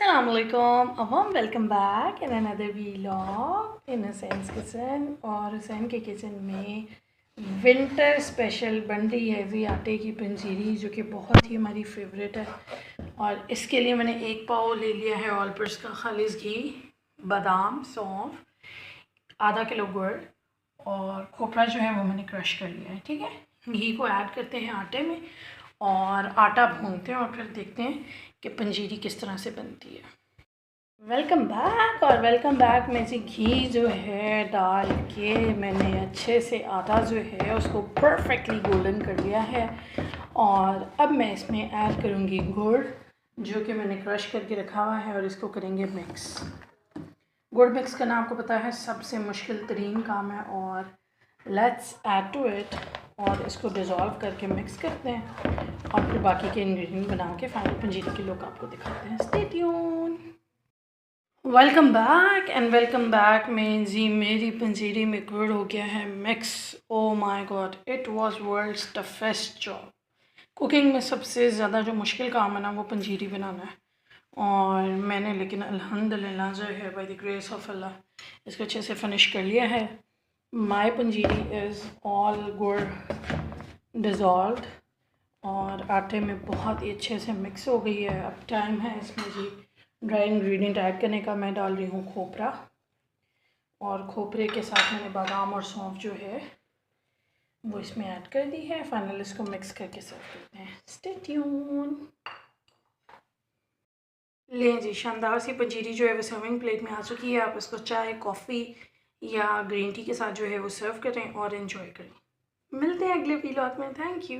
Assalamualaikum, a warm welcome back in another vlog in Hussein's kitchen. और हुसैन के kitchen में winter special बन रही है जी आटे की पंजीरी, जो कि बहुत ही हमारी फेवरेट है। और इसके लिए मैंने एक पाव ले लिया है ऑल पर्स का खालिस घी, बादाम, सौंफ, आधा किलो गुड़ और खोपरा जो है वो मैंने क्रश कर लिया है। ठीक है, घी को ऐड करते हैं आटे में और आटा भूनते हैं और फिर देखते हैं कि पंजीरी किस तरह से बनती है। Welcome back. और वेलकम बैक में से घी जो है डाल के मैंने अच्छे से आटा जो है उसको परफेक्टली गोल्डन कर लिया है। और अब मैं इसमें ऐड करूँगी गुड़, जो कि मैंने क्रश करके रखा हुआ है, और इसको करेंगे मिक्स। गुड़ मिक्स करना आपको पता है सबसे मुश्किल तरीन काम है। और लेट्स ऐड टू इट और इसको डिज़ोल्व करके मिक्स करते हैं और फिर बाकी के इंग्रेडिएंट बना के फाइनल पंजीरी के लुक आपको दिखाते हैं। Stay tune. Welcome back and welcome back में जी मेरी पंजीरी में गुड़ हो गया है mix. Oh my god, it was world's toughest job. Cooking में सबसे ज़्यादा जो मुश्किल काम है ना वो पंजीरी बनाना है। और मैंने लेकिन अल्हम्दुलिल्लाह जो है बाय द ग्रेस ऑफ अल्लाह इसको अच्छे से फिनिश कर लिया है। माई पंजीरी इज़ ऑल गुड़ डिज़ोल्व और आटे में बहुत ही अच्छे से मिक्स हो गई है। अब टाइम है इसमें जी ड्राई इंग्रेडिएंट ऐड करने का। मैं डाल रही हूँ खोपरा, और खोपरे के साथ मैंने बादाम और सौंफ जो है वो इसमें ऐड कर दी है। फाइनल इसको मिक्स करके सर्व करते हैं। Stay tune. लें जी, शानदार सी पंजीरी जो है वो सर्विंग प्लेट में आ चुकी है। आप इसको चाय, कॉफ़ी या ग्रीन टी के साथ जो है वो सर्व करें और एंजॉय करें। मिलते हैं अगले व्लॉग में। Thank you.